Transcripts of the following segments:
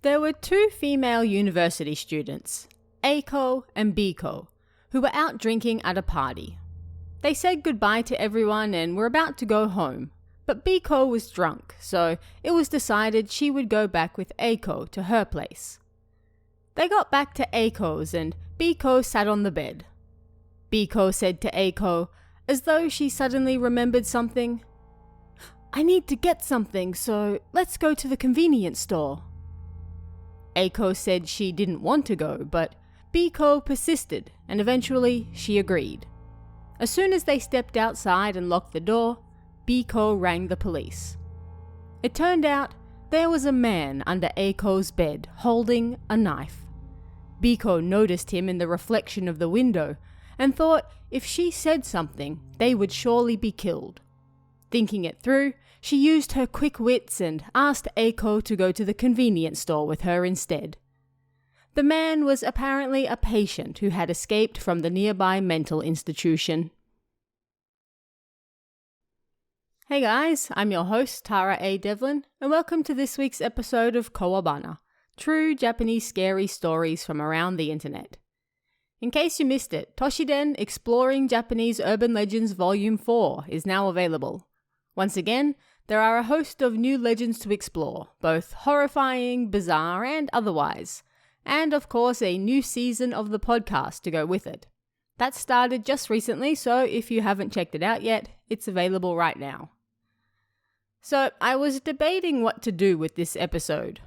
There were two female university students, Aiko and Biko, who were out drinking at a party. They said goodbye to everyone and were about to go home, but Biko was drunk, so it was decided she would go back with Aiko to her place. They got back to Aiko's and Biko sat on the bed. Biko said to Aiko, as though she suddenly remembered something, "I need to get something, so let's go to the convenience store." Aiko said she didn't want to go, but Biko persisted, and eventually she agreed. As soon as they stepped outside and locked the door, Biko rang the police. It turned out there was a man under Aiko's bed holding a knife. Biko noticed him in the reflection of the window and thought if she said something, they would surely be killed. Thinking it through, she used her quick wits and asked Aiko to go to the convenience store with her instead. The man was apparently a patient who had escaped from the nearby mental institution. Hey guys, I'm your host Tara A. Devlin, and welcome to this week's episode of Kowabana, true Japanese scary stories from around the internet. In case you missed it, Toshiden Exploring Japanese Urban Legends Volume 4 is now available. Once again, there are a host of new legends to explore, both horrifying, bizarre, and otherwise. And of course, a new season of the podcast to go with it. That started just recently, so if you haven't checked it out yet, it's available right now. So, I was debating what to do with this episode.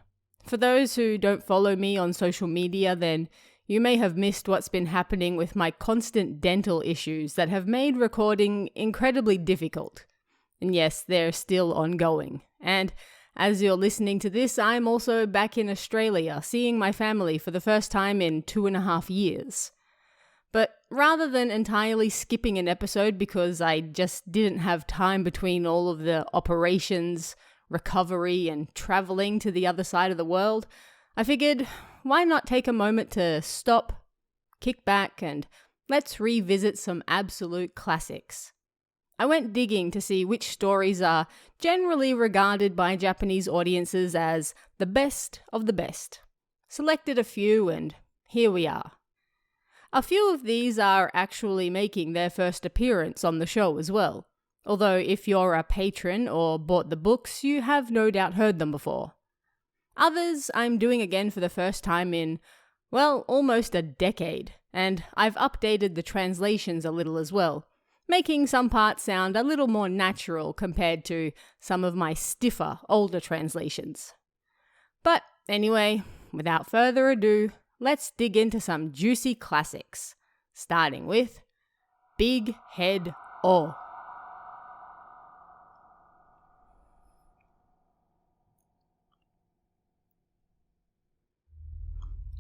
For those who don't follow me on social media, then you may have missed what's been happening with my constant dental issues that have made recording incredibly difficult. And yes, they're still ongoing. And as you're listening to this, I'm also back in Australia, seeing my family for the first time in 2.5 years. But rather than entirely skipping an episode because I just didn't have time between all of the operations, recovery, and traveling to the other side of the world, I figured, why not take a moment to stop, kick back, and let's revisit some absolute classics. I went digging to see which stories are generally regarded by Japanese audiences as the best of the best. Selected a few, and here we are. A few of these are actually making their first appearance on the show as well, although if you're a patron or bought the books, you have no doubt heard them before. Others I'm doing again for the first time in, well, almost a decade, and I've updated the translations a little as well, making some parts sound a little more natural compared to some of my stiffer, older translations. But anyway, without further ado, let's dig into some juicy classics, starting with Big Head O.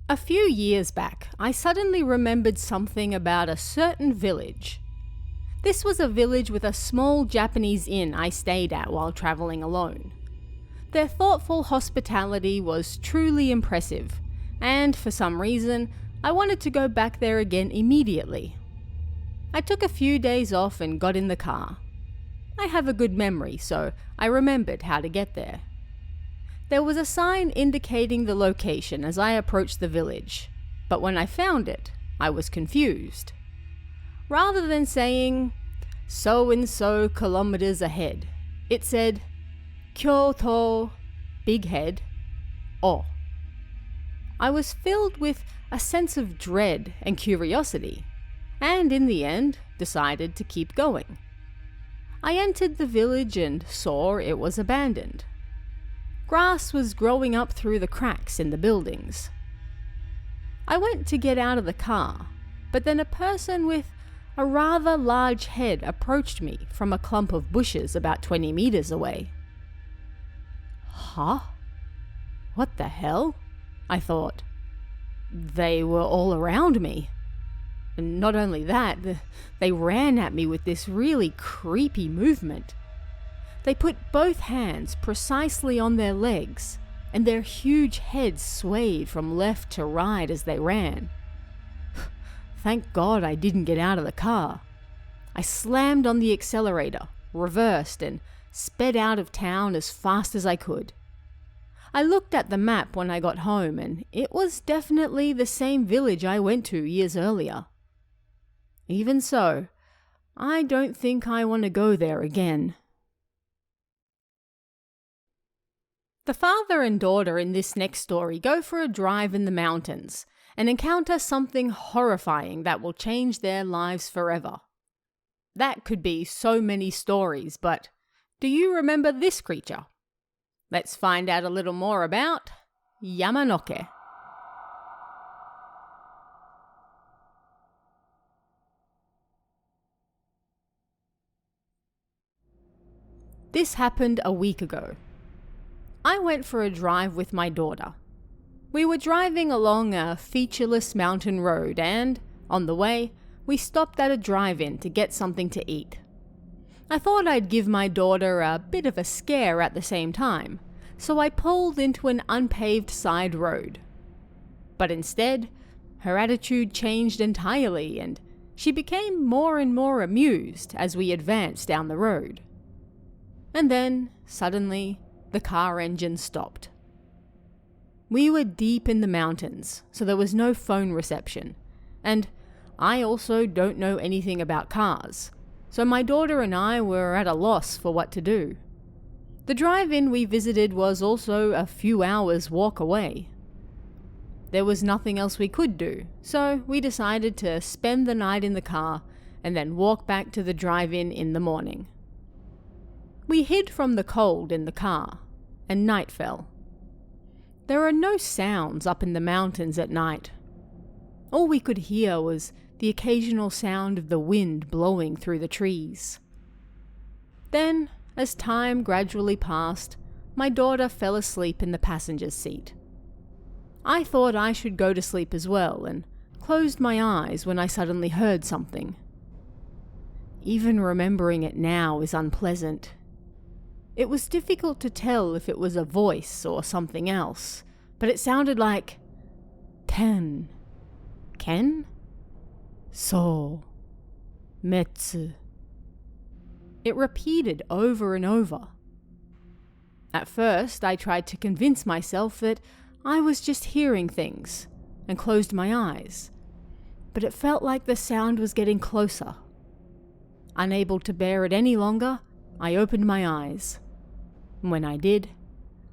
A few years back, I suddenly remembered something about a certain village. This was a village with a small Japanese inn I stayed at while traveling alone. Their thoughtful hospitality was truly impressive, and for some reason, I wanted to go back there again immediately. I took a few days off and got in the car. I have a good memory, so I remembered how to get there. There was a sign indicating the location as I approached the village, but when I found it, I was confused. Rather than saying, so and so kilometers ahead, it said, Kyoto, Big Head, O. I was filled with a sense of dread and curiosity, and in the end, decided to keep going. I entered the village and saw it was abandoned. Grass was growing up through the cracks in the buildings. I went to get out of the car, but then a person with a rather large head approached me from a clump of bushes about 20 meters away. Huh? What the hell? I thought. They were all around me. And not only that, they ran at me with this really creepy movement. They put both hands precisely on their legs, and their huge heads swayed from left to right as they ran. Thank God I didn't get out of the car. I slammed on the accelerator, reversed, and sped out of town as fast as I could. I looked at the map when I got home and it was definitely the same village I went to years earlier. Even so, I don't think I want to go there again. The father and daughter in this next story go for a drive in the mountains and encounter something horrifying that will change their lives forever. That could be so many stories, but do you remember this creature? Let's find out a little more about Yamanoke. This happened a week ago. I went for a drive with my daughter. We were driving along a featureless mountain road and, on the way, we stopped at a drive-in to get something to eat. I thought I'd give my daughter a bit of a scare at the same time, so I pulled into an unpaved side road. But instead, her attitude changed entirely and she became more and more amused as we advanced down the road. And then, suddenly, the car engine stopped. We were deep in the mountains, so there was no phone reception, and I also don't know anything about cars, so my daughter and I were at a loss for what to do. The drive-in we visited was also a few hours' walk away. There was nothing else we could do, so we decided to spend the night in the car and then walk back to the drive-in in the morning. We hid from the cold in the car, and night fell. There are no sounds up in the mountains at night. All we could hear was the occasional sound of the wind blowing through the trees. Then, as time gradually passed, my daughter fell asleep in the passenger's seat. I thought I should go to sleep as well and closed my eyes when I suddenly heard something. Even remembering it now is unpleasant. It was difficult to tell if it was a voice or something else, but it sounded like ten, ken, so, metsu. It repeated over and over. At first, I tried to convince myself that I was just hearing things and closed my eyes, but it felt like the sound was getting closer. Unable to bear it any longer, I opened my eyes. When I did,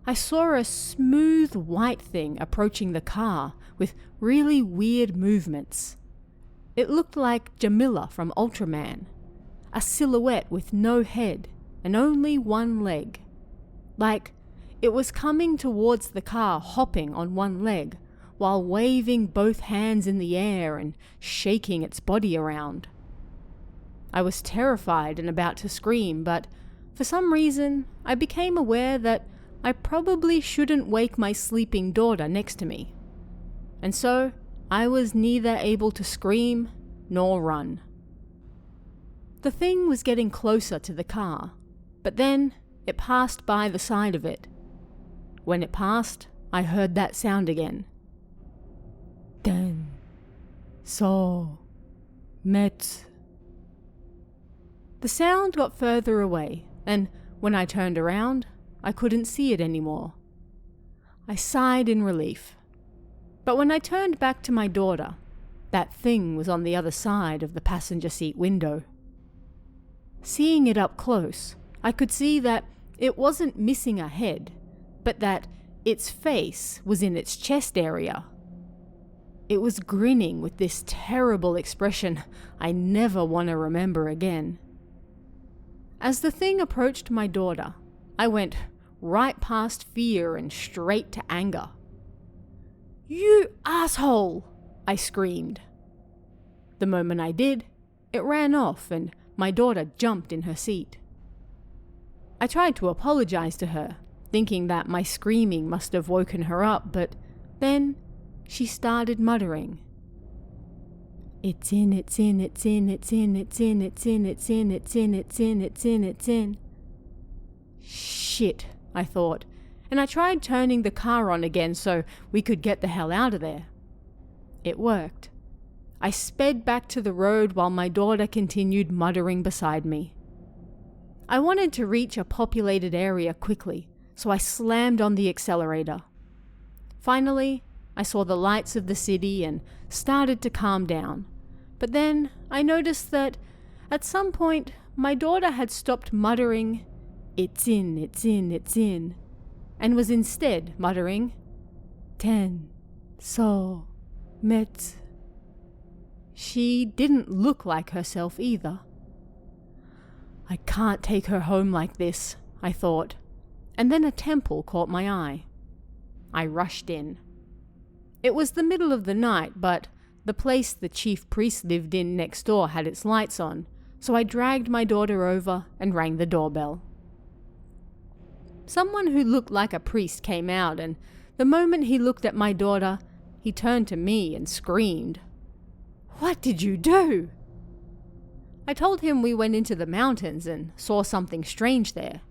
I saw a smooth white thing approaching the car with really weird movements. It looked like Jamila from Ultraman, a silhouette with no head and only one leg. Like it was coming towards the car hopping on one leg while waving both hands in the air and shaking its body around. I was terrified and about to scream, but for some reason, I became aware that I probably shouldn't wake my sleeping daughter next to me. And so, I was neither able to scream nor run. The thing was getting closer to the car, but then it passed by the side of it. When it passed, I heard that sound again. Den, so, met. The sound got further away, and when I turned around, I couldn't see it anymore. I sighed in relief. But when I turned back to my daughter, that thing was on the other side of the passenger seat window. Seeing it up close, I could see that it wasn't missing a head, but that its face was in its chest area. It was grinning with this terrible expression I never want to remember again. As the thing approached my daughter, I went right past fear and straight to anger. "You asshole!" I screamed. The moment I did, it ran off and my daughter jumped in her seat. I tried to apologize to her, thinking that my screaming must have woken her up, but then she started muttering. It's in, it's in, it's in, it's in, it's in, it's in, it's in, it's in, it's in, it's in, it's in. Shit, I thought, and I tried turning the car on again so we could get the hell out of there. It worked. I sped back to the road while my daughter continued muttering beside me. I wanted to reach a populated area quickly, so I slammed on the accelerator. Finally, I saw the lights of the city and started to calm down. But then I noticed that at some point my daughter had stopped muttering, "It's in, it's in, it's in," and was instead muttering, "Ten, so, met." She didn't look like herself either. I can't take her home like this, I thought, and then a temple caught my eye. I rushed in. It was the middle of the night, but the place the chief priest lived in next door had its lights on, so I dragged my daughter over and rang the doorbell. Someone who looked like a priest came out, and the moment he looked at my daughter, he turned to me and screamed, "What did you do?" I told him we went into the mountains and saw something strange there.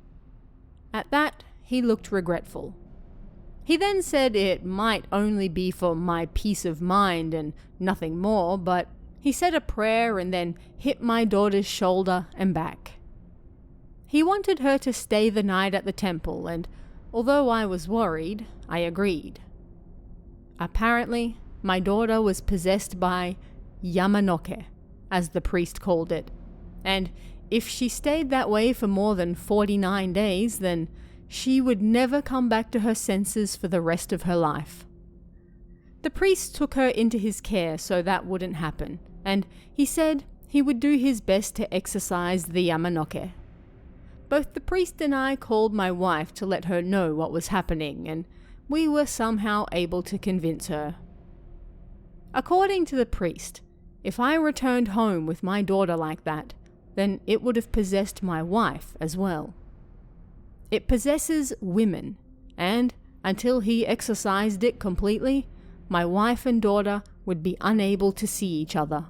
At that, he looked regretful. He then said it might only be for my peace of mind and nothing more, but he said a prayer and then hit my daughter's shoulder and back. He wanted her to stay the night at the temple, and although I was worried, I agreed. Apparently, my daughter was possessed by Yamanoke, as the priest called it, and if she stayed that way for more than 49 days, then she would never come back to her senses for the rest of her life. The priest took her into his care so that wouldn't happen, and he said he would do his best to exorcise the Yamanoke. Both the priest and I called my wife to let her know what was happening, and we were somehow able to convince her. According to the priest, if I returned home with my daughter like that, then it would have possessed my wife as well. It possesses women, and until he exorcised it completely, my wife and daughter would be unable to see each other.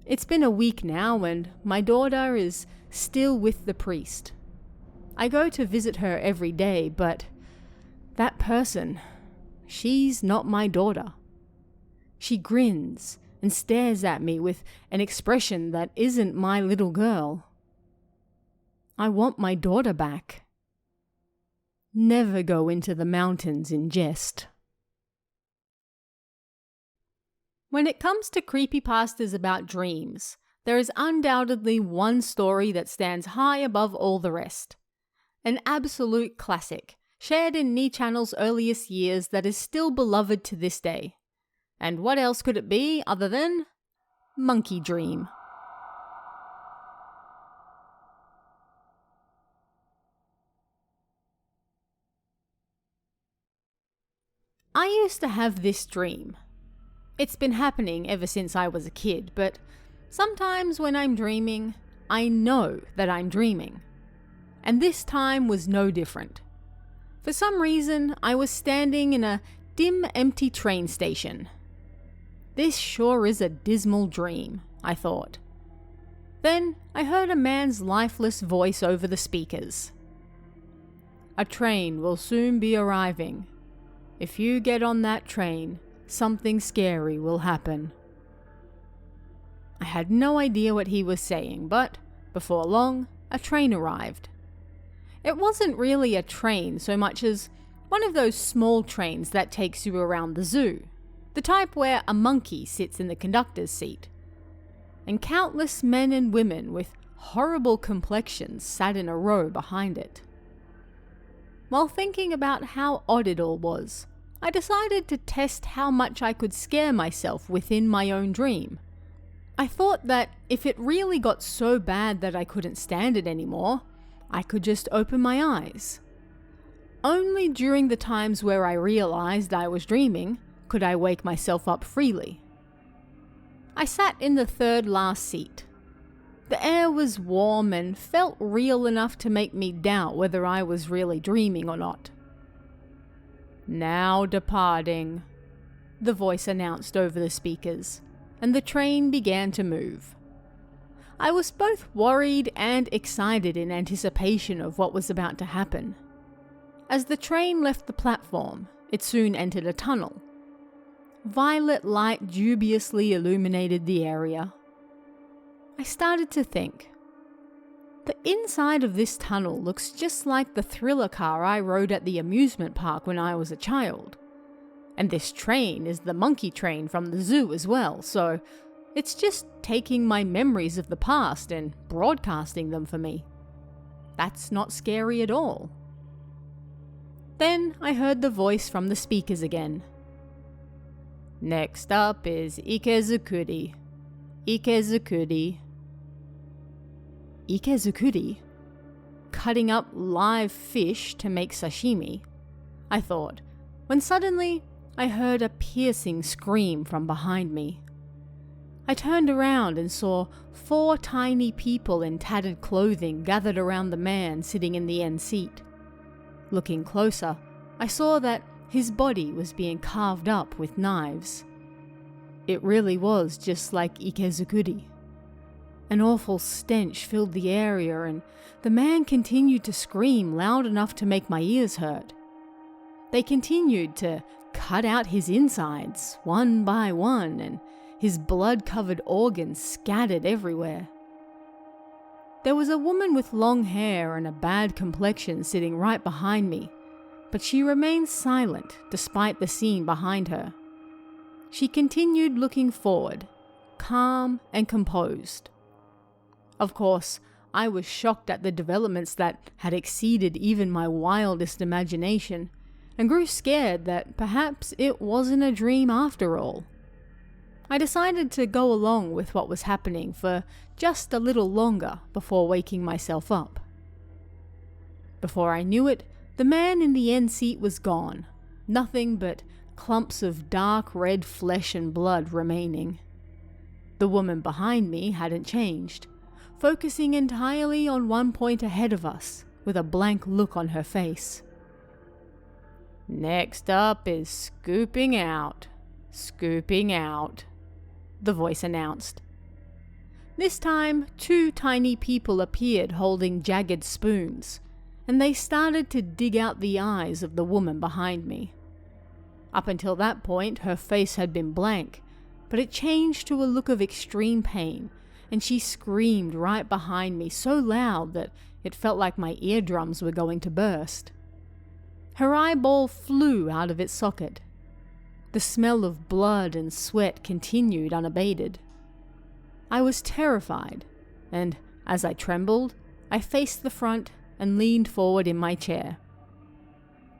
It's been a week now, and my daughter is still with the priest. I go to visit her every day, but that person, she's not my daughter. She grins and stares at me with an expression that isn't my little girl. I want my daughter back. Never go into the mountains in jest. When it comes to creepypastas about dreams, there is undoubtedly one story that stands high above all the rest. An absolute classic, shared in Nichannel's earliest years that is still beloved to this day. And what else could it be other than Monkey Dream? I used to have this dream. It's been happening ever since I was a kid, but sometimes when I'm dreaming, I know that I'm dreaming. And this time was no different. For some reason, I was standing in a dim, empty train station. This sure is a dismal dream, I thought. Then I heard a man's lifeless voice over the speakers. "A train will soon be arriving. If you get on that train, something scary will happen." I had no idea what he was saying, but before long, a train arrived. It wasn't really a train so much as one of those small trains that takes you around the zoo, the type where a monkey sits in the conductor's seat. And countless men and women with horrible complexions sat in a row behind it. While thinking about how odd it all was, I decided to test how much I could scare myself within my own dream. I thought that if it really got so bad that I couldn't stand it anymore, I could just open my eyes. Only during the times where I realized I was dreaming could I wake myself up freely. I sat in the third last seat. The air was warm and felt real enough to make me doubt whether I was really dreaming or not. "Now departing," the voice announced over the speakers, and the train began to move. I was both worried and excited in anticipation of what was about to happen. As the train left the platform, it soon entered a tunnel. Violet light dubiously illuminated the area. I started to think, The inside of this tunnel looks just like the thriller car I rode at the amusement park when I was a child. And this train is the monkey train from the zoo as well, so it's just taking my memories of the past and broadcasting them for me. That's not scary at all. Then I heard the voice from the speakers again. Next up is Ikezukuri. Ikezukuri. Ikezukuri? Cutting up live fish to make sashimi, I thought, when suddenly I heard a piercing scream from behind me. I turned around and saw 4 tiny people in tattered clothing gathered around the man sitting in the end seat. Looking closer, I saw that his body was being carved up with knives. It really was just like Ikezukuri. An awful stench filled the area, and the man continued to scream loud enough to make my ears hurt. They continued to cut out his insides, one by one, and his blood-covered organs scattered everywhere. There was a woman with long hair and a bad complexion sitting right behind me, but she remained silent despite the scene behind her. She continued looking forward, calm and composed. Of course, I was shocked at the developments that had exceeded even my wildest imagination, and grew scared that perhaps it wasn't a dream after all. I decided to go along with what was happening for just a little longer before waking myself up. Before I knew it, the man in the end seat was gone, nothing but clumps of dark red flesh and blood remaining. The woman behind me hadn't changed, focusing entirely on one point ahead of us, with a blank look on her face. Next up is scooping out, the voice announced. This time, 2 tiny people appeared holding jagged spoons, and they started to dig out the eyes of the woman behind me. Up until that point, her face had been blank, but it changed to a look of extreme pain, and she screamed right behind me so loud that it felt like my eardrums were going to burst. Her eyeball flew out of its socket. The smell of blood and sweat continued unabated. I was terrified, and as I trembled, I faced the front and leaned forward in my chair.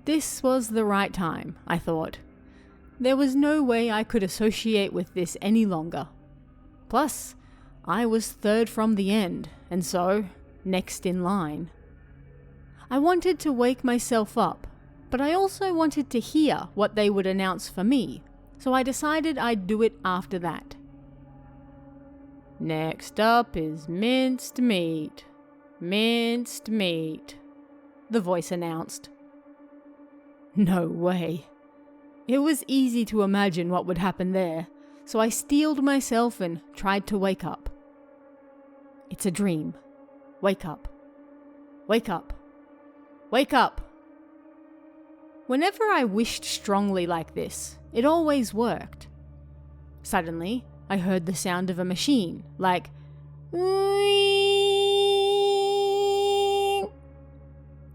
This was the right time, I thought. There was no way I could associate with this any longer. Plus, I was third from the end, and so next in line. I wanted to wake myself up, but I also wanted to hear what they would announce for me, so I decided I'd do it after that. Next up is minced meat, the voice announced. No way. It was easy to imagine what would happen there, so I steeled myself and tried to wake up. It's a dream. Wake up. Wake up. Wake up. Whenever I wished strongly like this, it always worked. Suddenly, I heard the sound of a machine, like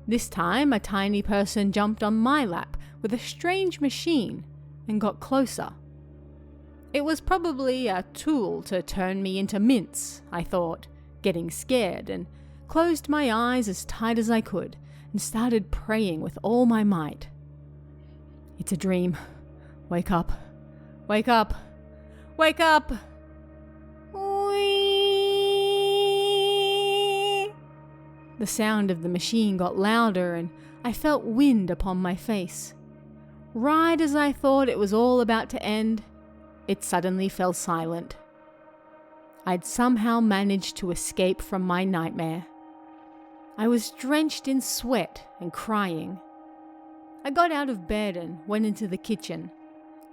This time, a tiny person jumped on my lap with a strange machine and got closer. It was probably a tool to turn me into mince, I thought, getting scared, and closed my eyes as tight as I could and started praying with all my might. It's a dream. Wake up. Wake up. Wake up! The sound of the machine got louder and I felt wind upon my face. Right as I thought it was all about to end, it suddenly fell silent. I'd somehow managed to escape from my nightmare. I was drenched in sweat and crying. I got out of bed and went into the kitchen,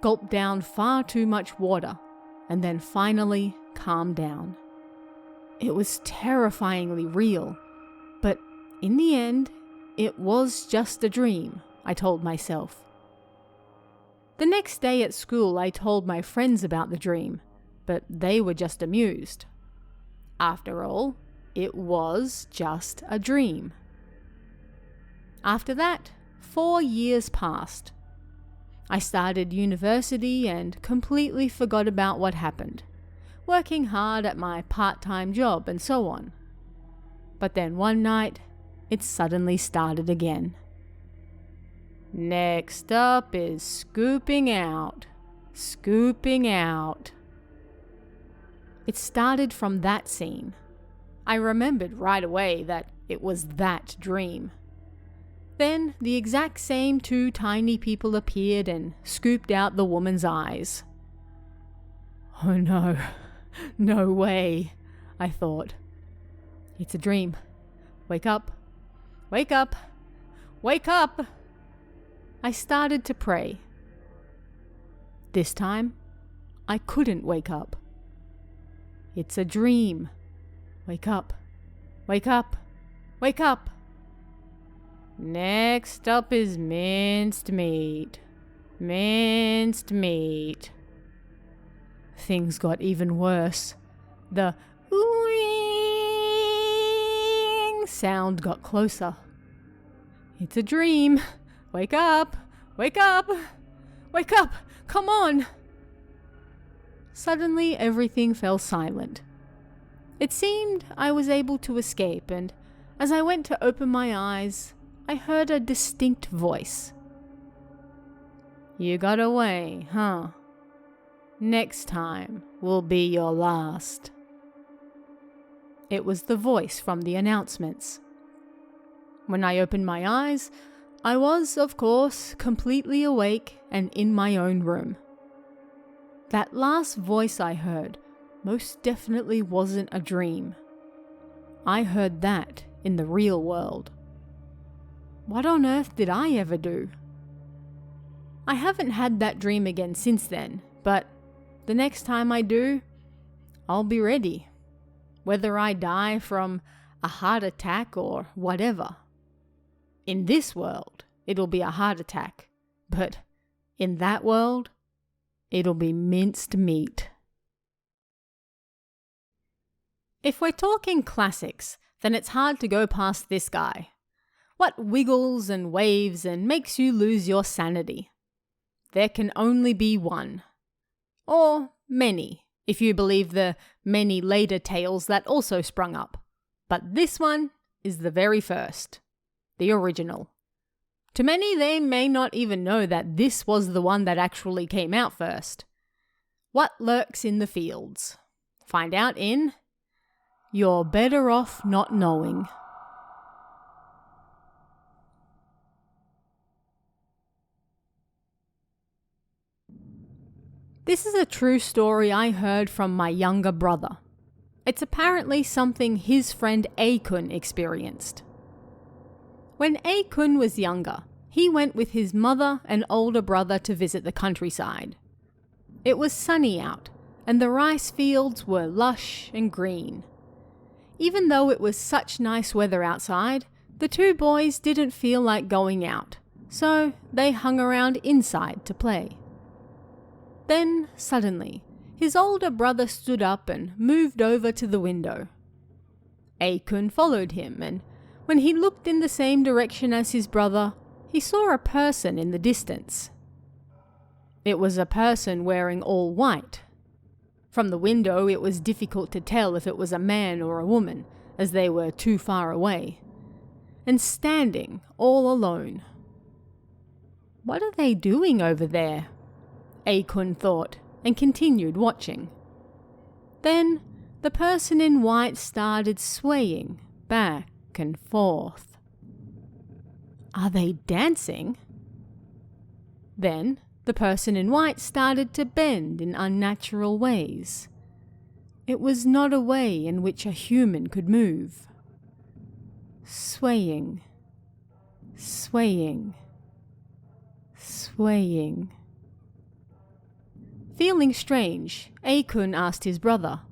gulped down far too much water, and then finally calmed down. It was terrifyingly real, but in the end, it was just a dream, I told myself. The next day at school, I told my friends about the dream, but they were just amused. After all, it was just a dream. After that, 4 years passed. I started university and completely forgot about what happened, working hard at my part-time job and so on. But then one night, it suddenly started again. Next up is scooping out. Scooping out. It started from that scene. I remembered right away that it was that dream. Then the exact same 2 tiny people appeared and scooped out the woman's eyes. Oh no, no way, I thought. It's a dream. Wake up, wake up, wake up. I started to pray. This time, I couldn't wake up. It's a dream. Wake up, wake up, wake up. Next up is minced meat. Minced meat. Things got even worse. The ooing sound got closer. It's a dream. Wake up! Wake up! Wake up! Come on! Suddenly everything fell silent. It seemed I was able to escape, and as I went to open my eyes, I heard a distinct voice. You got away, huh? Next time will be your last. It was the voice from the announcements. When I opened my eyes, I was, of course, completely awake and in my own room. That last voice I heard most definitely wasn't a dream. I heard that in the real world. What on earth did I ever do? I haven't had that dream again since then, but the next time I do, I'll be ready. Whether I die from a heart attack or whatever. In this world, it'll be a heart attack, but in that world, it'll be minced meat. If we're talking classics, then it's hard to go past this guy. What wiggles and waves and makes you lose your sanity? There can only be one. Or many, if you believe the many later tales that also sprung up. But this one is the very first. The original. To many, they may not even know that this was the one that actually came out first. What lurks in the fields? Find out in You're Better Off Not Knowing. This is a true story I heard from my younger brother. It's apparently something his friend A-kun experienced. When A-kun was younger, he went with his mother and older brother to visit the countryside. It was sunny out, and the rice fields were lush and green. Even though it was such nice weather outside, the 2 boys didn't feel like going out, so they hung around inside to play. Then, suddenly, his older brother stood up and moved over to the window. A-kun followed him, and when he looked in the same direction as his brother, he saw a person in the distance. It was a person wearing all white. From the window, it was difficult to tell if it was a man or a woman, as they were too far away. And standing all alone. What are they doing over there? A-kun thought, and continued watching. Then, the person in white started swaying back and forth. Are they dancing? Then, the person in white started to bend in unnatural ways. It was not a way in which a human could move. Swaying, swaying, swaying. Feeling strange, A-kun asked his brother,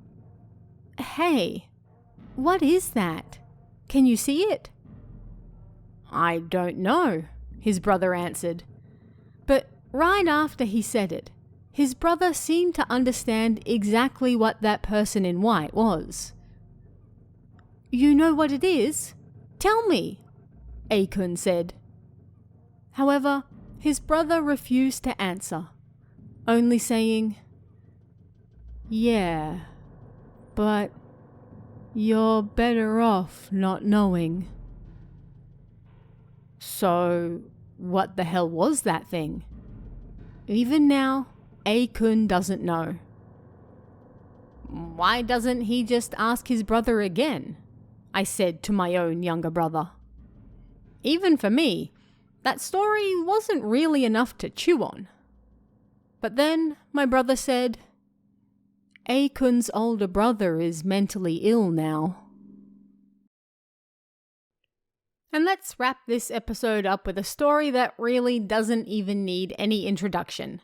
"Hey, what is that? Can you see it?" "I don't know," his brother answered. But right after he said it, his brother seemed to understand exactly what that person in white was. You know what it is? Tell me, Akun said. However, his brother refused to answer, only saying, Yeah, but you're better off not knowing. So, what the hell was that thing? Even now, Akun doesn't know. Why doesn't he just ask his brother again? I said to my own younger brother. Even for me, that story wasn't really enough to chew on. But then my brother said, Akun's older brother is mentally ill now. And let's wrap this episode up with a story that really doesn't even need any introduction.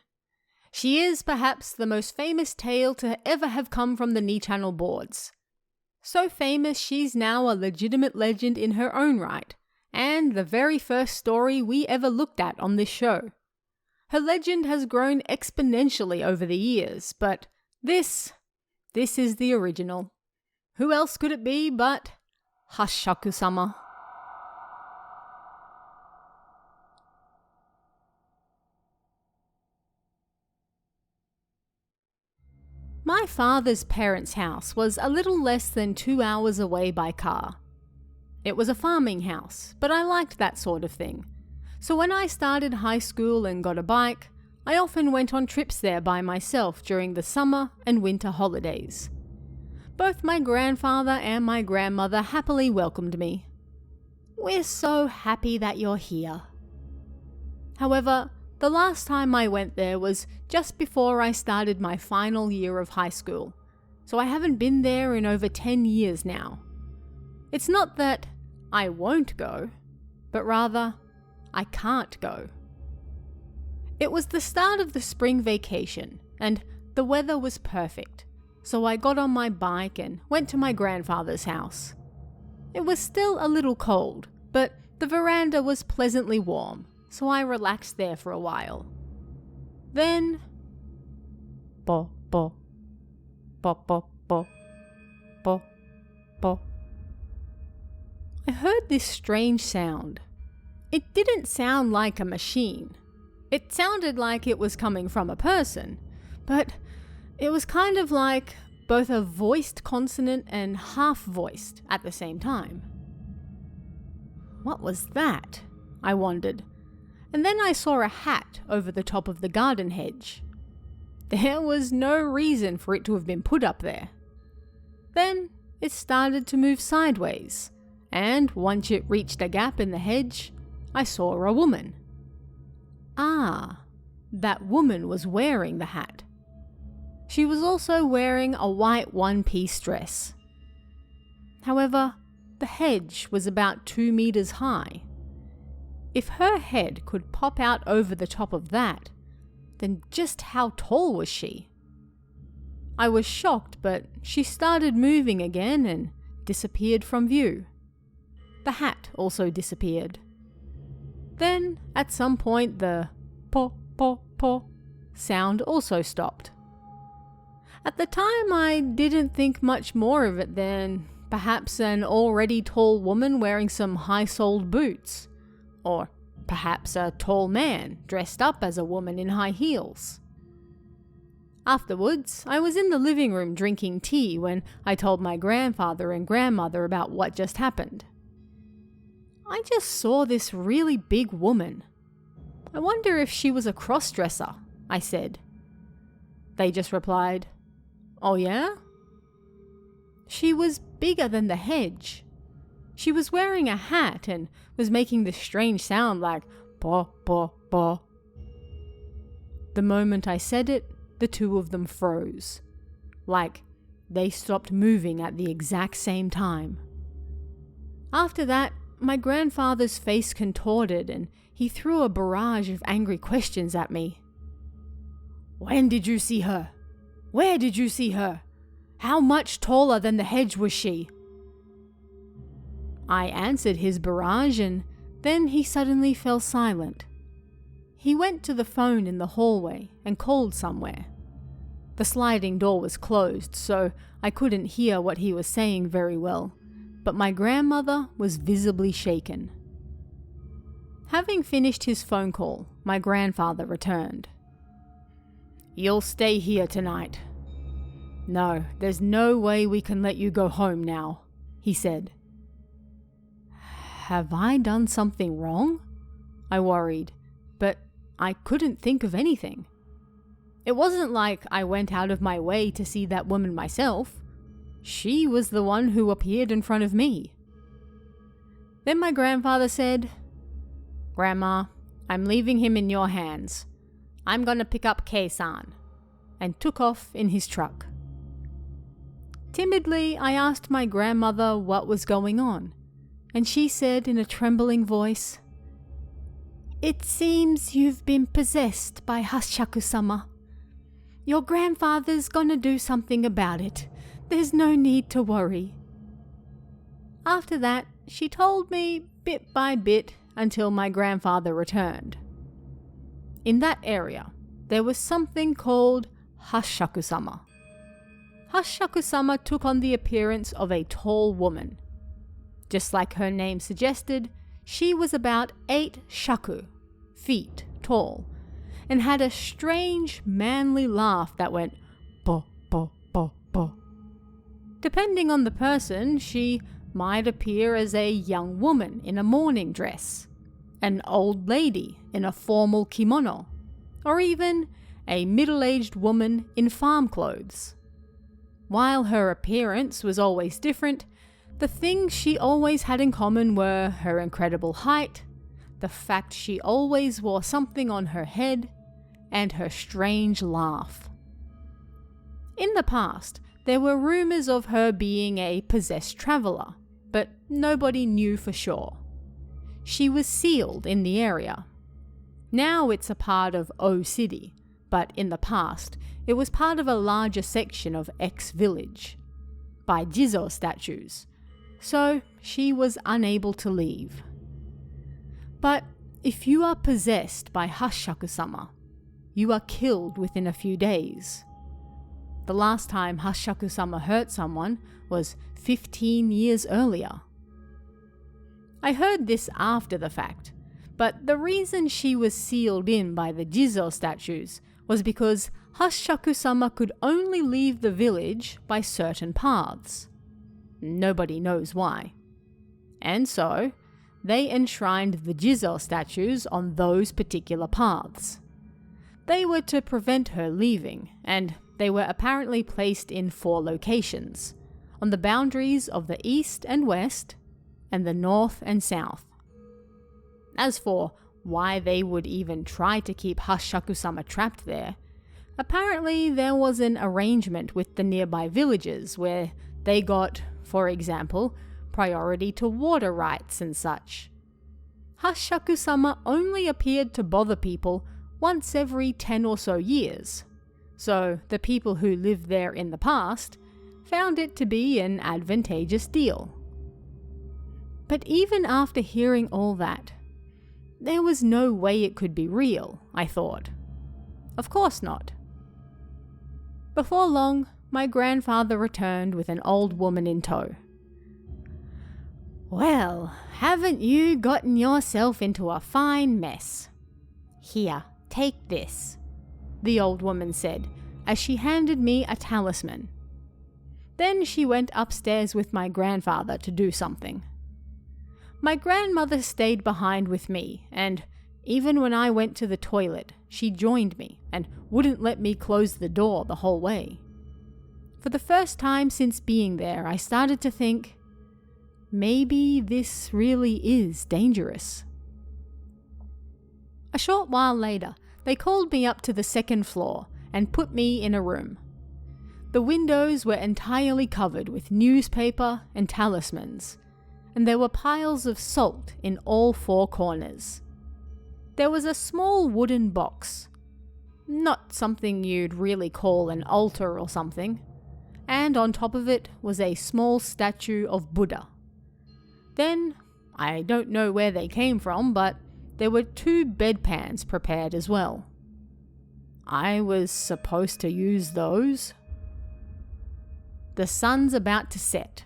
She is perhaps the most famous tale to ever have come from the Ni Channel boards. So famous she's now a legitimate legend in her own right, and the very first story we ever looked at on this show. Her legend has grown exponentially over the years, but this is the original. Who else could it be but Hashaku-sama? My father's parents' house was a little less than 2 hours away by car. It was a farming house, but I liked that sort of thing. So when I started high school and got a bike, I often went on trips there by myself during the summer and winter holidays. Both my grandfather and my grandmother happily welcomed me. We're so happy that you're here. However, the last time I went there was just before I started my final year of high school, so I haven't been there in over 10 years now. It's not that I won't go, but rather, I can't go. It was the start of the spring vacation, and the weather was perfect, so I got on my bike and went to my grandfather's house. It was still a little cold, but the veranda was pleasantly warm, so I relaxed there for a while. Then, bo bo, bo bo bo, bo bo. I heard this strange sound. It didn't sound like a machine. It sounded like it was coming from a person, but it was kind of like both a voiced consonant and half-voiced at the same time. What was that? I wondered. And then I saw a hat over the top of the garden hedge. There was no reason for it to have been put up there. Then it started to move sideways, and once it reached a gap in the hedge, I saw a woman. Ah, that woman was wearing the hat. She was also wearing a white one-piece dress. However, the hedge was about 2 meters high. If her head could pop out over the top of that, then just how tall was she? I was shocked, but she started moving again and disappeared from view. The hat also disappeared. Then, at some point, the po po po sound also stopped. At the time, I didn't think much more of it than perhaps an already tall woman wearing some high-soled boots. Or perhaps a tall man dressed up as a woman in high heels. Afterwards, I was in the living room drinking tea when I told my grandfather and grandmother about what just happened. I just saw this really big woman. I wonder if she was a cross-dresser, I said. They just replied, "Oh yeah?" She was bigger than the hedge. She was wearing a hat and was making this strange sound like "bo, bo, bo." The moment I said it, the two of them froze. Like they stopped moving at the exact same time. After that, my grandfather's face contorted and he threw a barrage of angry questions at me. "When did you see her? Where did you see her? How much taller than the hedge was she?" I answered his barrage and then he suddenly fell silent. He went to the phone in the hallway and called somewhere. The sliding door was closed, so I couldn't hear what he was saying very well, but my grandmother was visibly shaken. Having finished his phone call, my grandfather returned. "You'll stay here tonight." "No, there's no way we can let you go home now," he said. Have I done something wrong? I worried, but I couldn't think of anything. It wasn't like I went out of my way to see that woman myself. She was the one who appeared in front of me. Then my grandfather said, "Grandma, I'm leaving him in your hands. I'm gonna pick up Kei-san," and took off in his truck. Timidly, I asked my grandmother what was going on, and she said in a trembling voice, "It seems you've been possessed by Hashaku-sama. Your grandfather's gonna do something about it. There's no need to worry." After that, she told me bit by bit until my grandfather returned. In that area, there was something called Hashaku-sama. Hashaku-sama took on the appearance of a tall woman. Just like her name suggested, she was about 8 shaku, feet, tall, and had a strange, manly laugh that went bo bo bo bo. Depending on the person, she might appear as a young woman in a morning dress, an old lady in a formal kimono, or even a middle-aged woman in farm clothes. While her appearance was always different, the things she always had in common were her incredible height, the fact she always wore something on her head, and her strange laugh. In the past, there were rumors of her being a possessed traveler, but nobody knew for sure. She was sealed in the area. Now it's a part of O City, but in the past, it was part of a larger section of X Village, by Jizo statues, so she was unable to leave. But if you are possessed by Hashaku-sama, you are killed within a few days. The last time Hashaku-sama hurt someone was 15 years earlier. I heard this after the fact, but the reason she was sealed in by the Jizo statues was because Hashaku-sama could only leave the village by certain paths. Nobody knows why. And so, they enshrined the Jizo statues on those particular paths. They were to prevent her leaving, and they were apparently placed in 4 locations, on the boundaries of the east and west, and the north and south. As for why they would even try to keep Hashaku-sama trapped there, apparently there was an arrangement with the nearby villages where they got, for example, priority to water rights and such. Hashaku-sama only appeared to bother people once every 10 or so years, so the people who lived there in the past found it to be an advantageous deal. But even after hearing all that, there was no way it could be real, I thought. Of course not. Before long, my grandfather returned with an old woman in tow. "Well, haven't you gotten yourself into a fine mess? Here, take this," the old woman said as she handed me a talisman. Then she went upstairs with my grandfather to do something. My grandmother stayed behind with me, and even when I went to the toilet, she joined me and wouldn't let me close the door the whole way. For the first time since being there, I started to think, maybe this really is dangerous. A short while later, they called me up to the 2nd floor and put me in a room. The windows were entirely covered with newspaper and talismans, and there were piles of salt in all 4 corners. There was a small wooden box, not something you'd really call an altar or something, and on top of it was a small statue of Buddha. Then, I don't know where they came from, but there were 2 bedpans prepared as well. I was supposed to use those. The sun's about to set.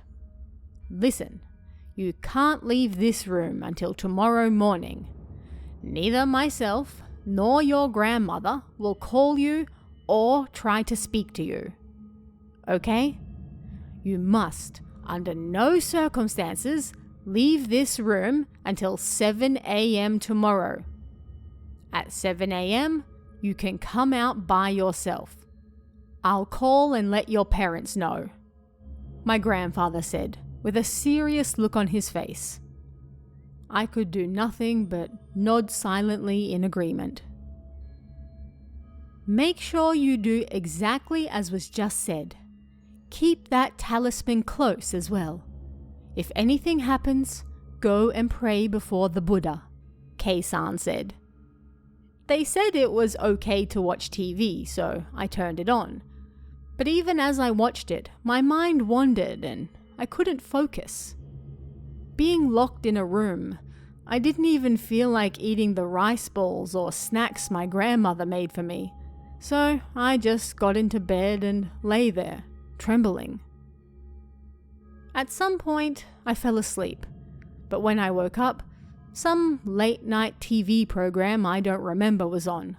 listen, you can't leave this room until tomorrow morning. Neither myself nor your grandmother will call you or try to speak to you. Okay? You must, under no circumstances, leave this room until 7 a.m. tomorrow. At 7 a.m., you can come out by yourself. I'll call and let your parents know," my grandfather said, with a serious look on his face. I could do nothing but nod silently in agreement. "Make sure you do exactly as was just said. Keep that talisman close as well. If anything happens, go and pray before the Buddha," Kei-san said. They said it was okay to watch TV, so I turned it on. But even as I watched it, my mind wandered and I couldn't focus. Being locked in a room, I didn't even feel like eating the rice balls or snacks my grandmother made for me, so I just got into bed and lay there, trembling. At some point, I fell asleep, but when I woke up, some late-night TV program I don't remember was on,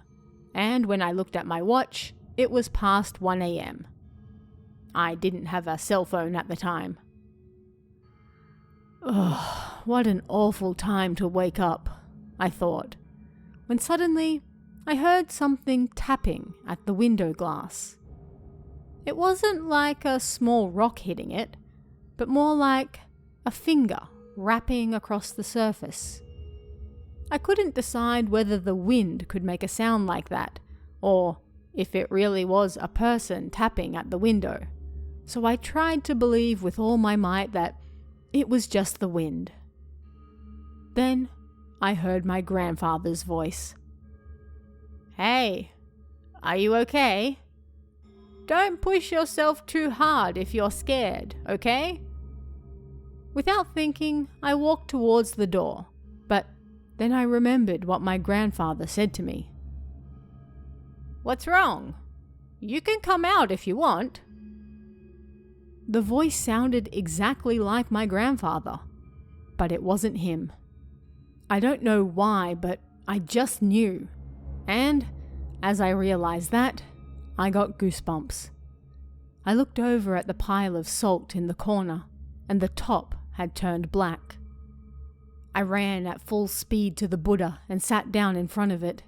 and when I looked at my watch, it was past 1 a.m. I didn't have a cell phone at the time. Ugh, what an awful time to wake up, I thought, when suddenly I heard something tapping at the window glass. It wasn't like a small rock hitting it, but more like a finger rapping across the surface. I couldn't decide whether the wind could make a sound like that, or if it really was a person tapping at the window, so I tried to believe with all my might that it was just the wind. Then I heard my grandfather's voice. "Hey, are you okay? Don't push yourself too hard if you're scared, okay?" Without thinking, I walked towards the door, but then I remembered what my grandfather said to me. "What's wrong? You can come out if you want." The voice sounded exactly like my grandfather, but it wasn't him. I don't know why, but I just knew. And as I realized that, I got goosebumps. I looked over at the pile of salt in the corner, and the top had turned black. I ran at full speed to the Buddha and sat down in front of it.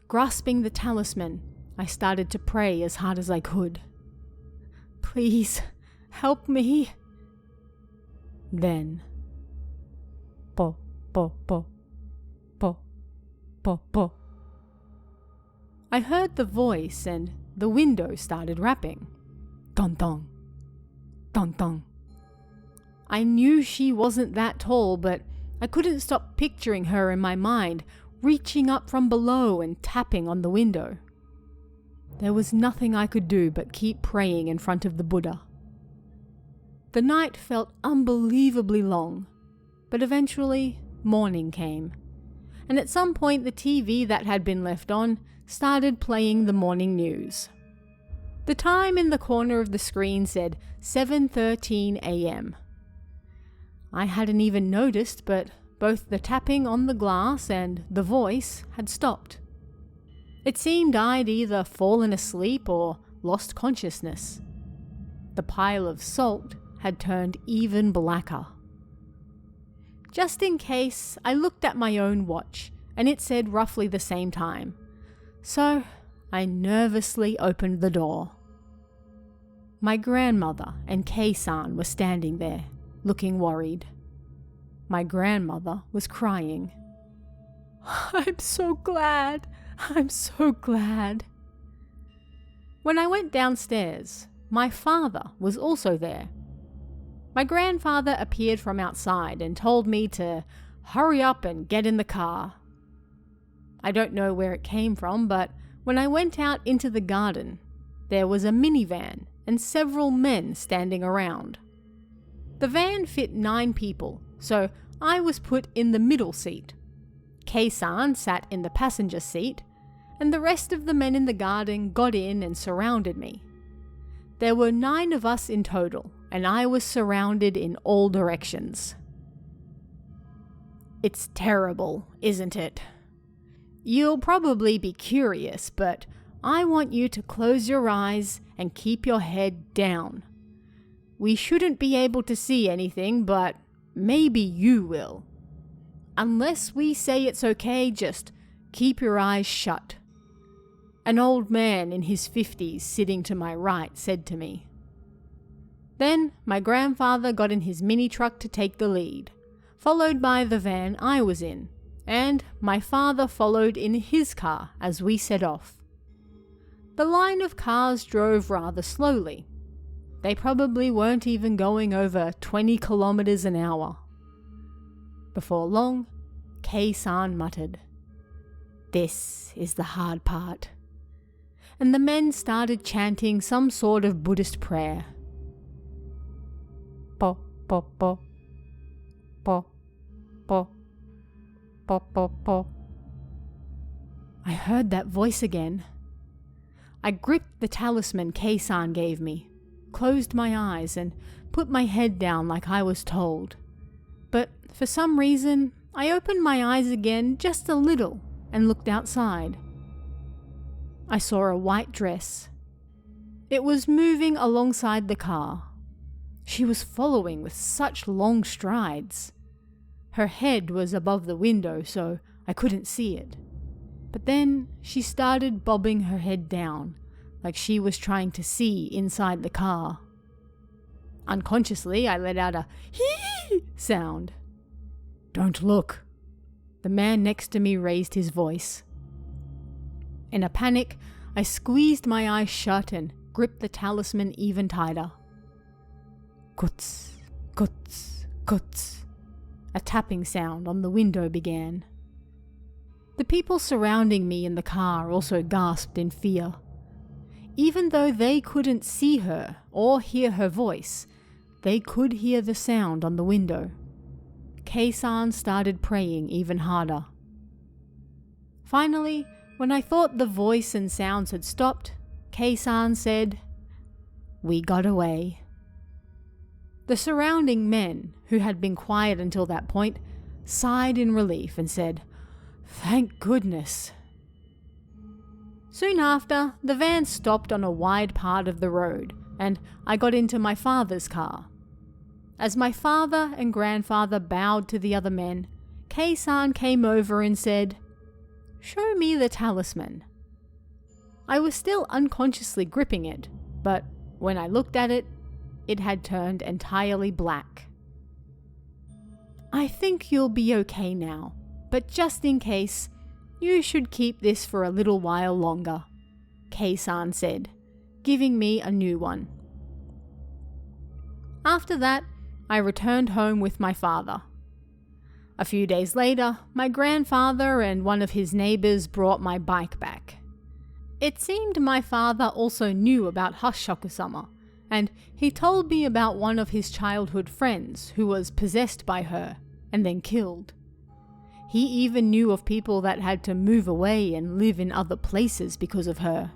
Grasping the talisman, I started to pray as hard as I could. "Please, help me." Then, po, po, po, po, po, po. I heard the voice and the window started rapping. Dun dun, dun dun. I knew she wasn't that tall, but I couldn't stop picturing her in my mind, reaching up from below and tapping on the window. There was nothing I could do but keep praying in front of the Buddha. The night felt unbelievably long, but eventually morning came, and at some point the TV that had been left on started playing the morning news. The time in the corner of the screen said 7:13 a.m. I hadn't even noticed, but both the tapping on the glass and the voice had stopped. It seemed I'd either fallen asleep or lost consciousness. The pile of salt had turned even blacker. Just in case, I looked at my own watch, and it said roughly the same time. So I nervously opened the door. My grandmother and Kei-san were standing there, looking worried. My grandmother was crying. "I'm so glad. I'm so glad." When I went downstairs, my father was also there. My grandfather appeared from outside and told me to hurry up and get in the car. I don't know where it came from, but when I went out into the garden, there was a minivan and several men standing around. The van fit 9 people, so I was put in the middle seat. Kei-san sat in the passenger seat, and the rest of the men in the garden got in and surrounded me. There were 9 of us in total, and I was surrounded in all directions. It's terrible, isn't it? You'll probably be curious, but I want you to close your eyes and keep your head down. We shouldn't be able to see anything, but maybe you will. Unless we say it's okay, just keep your eyes shut. An old man in his 50s sitting to my right said to me. Then my grandfather got in his mini truck to take the lead, followed by the van I was in, and my father followed in his car as we set off. The line of cars drove rather slowly. They probably weren't even going over 20 kilometers an hour. Before long, Kei-san muttered, "This is the hard part." And the men started chanting some sort of Buddhist prayer. Po, po, po. Po, po. Po, po, po. I heard that voice again. I gripped the talisman Kei-san gave me, closed my eyes, and put my head down like I was told. But for some reason, I opened my eyes again just a little and looked outside. I saw a white dress. It was moving alongside the car. She was following with such long strides. Her head was above the window, so I couldn't see it. But then she started bobbing her head down, like she was trying to see inside the car. Unconsciously, I let out a hee sound. "Don't look." The man next to me raised his voice. In a panic, I squeezed my eyes shut and gripped the talisman even tighter. Guts, guts, guts. A tapping sound on the window began. The people surrounding me in the car also gasped in fear. Even though they couldn't see her or hear her voice, they could hear the sound on the window. Kei-san started praying even harder. Finally, when I thought the voice and sounds had stopped, Kei-san said, "We got away." The surrounding men, who had been quiet until that point, sighed in relief and said, "Thank goodness." Soon after, the van stopped on a wide part of the road, and I got into my father's car. As my father and grandfather bowed to the other men, Kei-san came over and said, "Show me the talisman." I was still unconsciously gripping it, but when I looked at it, it had turned entirely black. "I think you'll be okay now, but just in case, you should keep this for a little while longer," Kei-san said, giving me a new one. After that, I returned home with my father. A few days later, my grandfather and one of his neighbors brought my bike back. It seemed my father also knew about Hoshoku-sama, and he told me about one of his childhood friends who was possessed by her and then killed. He even knew of people that had to move away and live in other places because of her.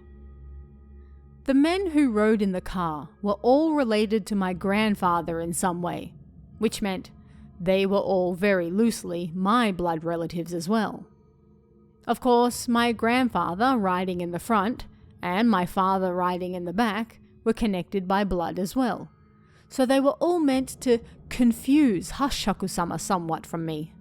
The men who rode in the car were all related to my grandfather in some way, which meant they were all very loosely my blood relatives as well. Of course, my grandfather riding in the front and my father riding in the back were connected by blood as well, so they were all meant to confuse Hoshoku-sama somewhat from me.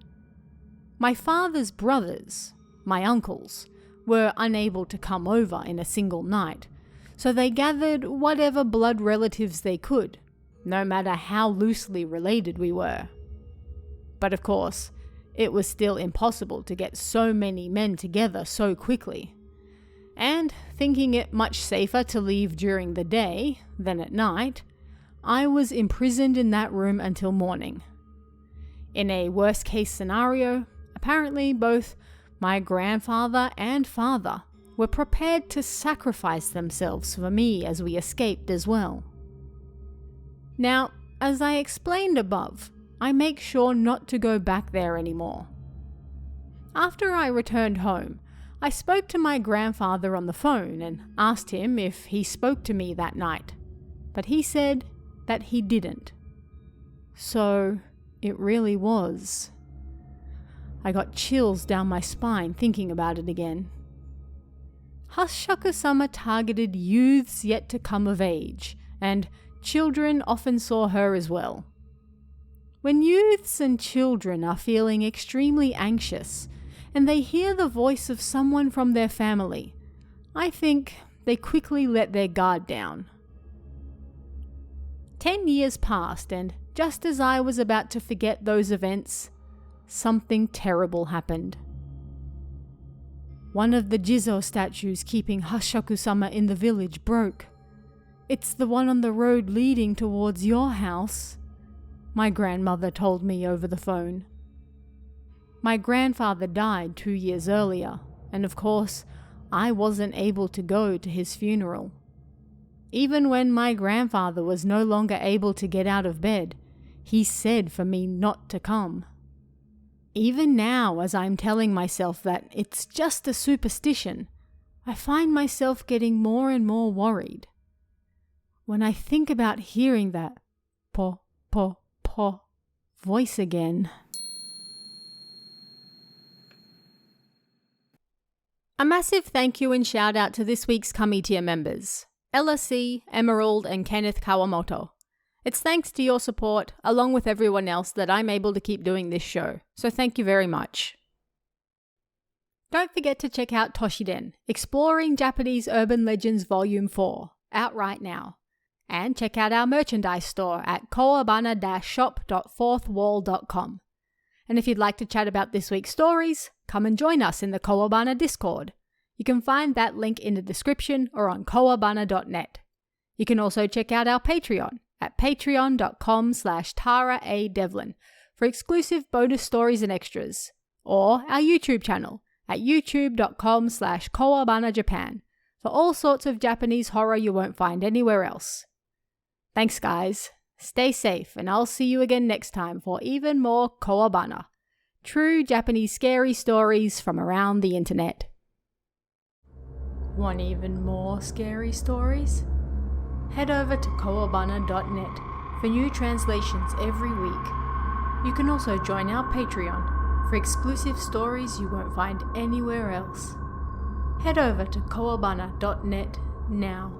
My father's brothers, my uncles, were unable to come over in a single night, so they gathered whatever blood relatives they could, no matter how loosely related we were. But of course, it was still impossible to get so many men together so quickly. And thinking it much safer to leave during the day than at night, I was imprisoned in that room until morning. In a worst-case scenario, apparently both my grandfather and father were prepared to sacrifice themselves for me as we escaped as well. Now, as I explained above, I make sure not to go back there anymore. After I returned home, I spoke to my grandfather on the phone and asked him if he spoke to me that night. but he said that he didn't. So it really was. I got chills down my spine thinking about it again. Hoshiko-sama targeted youths yet to come of age, and children often saw her as well. When youths and children are feeling extremely anxious, and they hear the voice of someone from their family, I think they quickly let their guard down. 10 years passed, and just as I was about to forget those events, something terrible happened. One of the Jizo statues keeping Hoshiko-sama in the village broke. It's the one on the road leading towards your house, my grandmother told me over the phone. My grandfather died 2 years earlier, and of course, I wasn't able to go to his funeral. Even when my grandfather was no longer able to get out of bed, he said for me not to come. Even now, as I'm telling myself that it's just a superstition, I find myself getting more and more worried. When I think about hearing that po, po, po voice again. A massive thank you and shout out to this week's Kami tier members, Ella C, Emerald and Kenneth Kawamoto. It's thanks to your support, along with everyone else, that I'm able to keep doing this show, so thank you very much. Don't forget to check out Toshiden, Exploring Japanese Urban Legends Volume 4, out right now. And check out our merchandise store at kowabana-shop.fourthwall.com. And if you'd like to chat about this week's stories, come and join us in the Kowabana Discord. You can find that link in the description or on kowabana.net. You can also check out our Patreon at patreon.com/TaraADevlin for exclusive bonus stories and extras, or our YouTube channel at youtube.com/KowabanaJapan for all sorts of Japanese horror you won't find anywhere else. Thanks guys, stay safe, and I'll see you again next time for even more Kowabana, true Japanese scary stories from around the internet. Want even more scary stories? Head over to kowabana.net for new translations every week. You can also join our Patreon for exclusive stories you won't find anywhere else. Head over to kowabana.net now.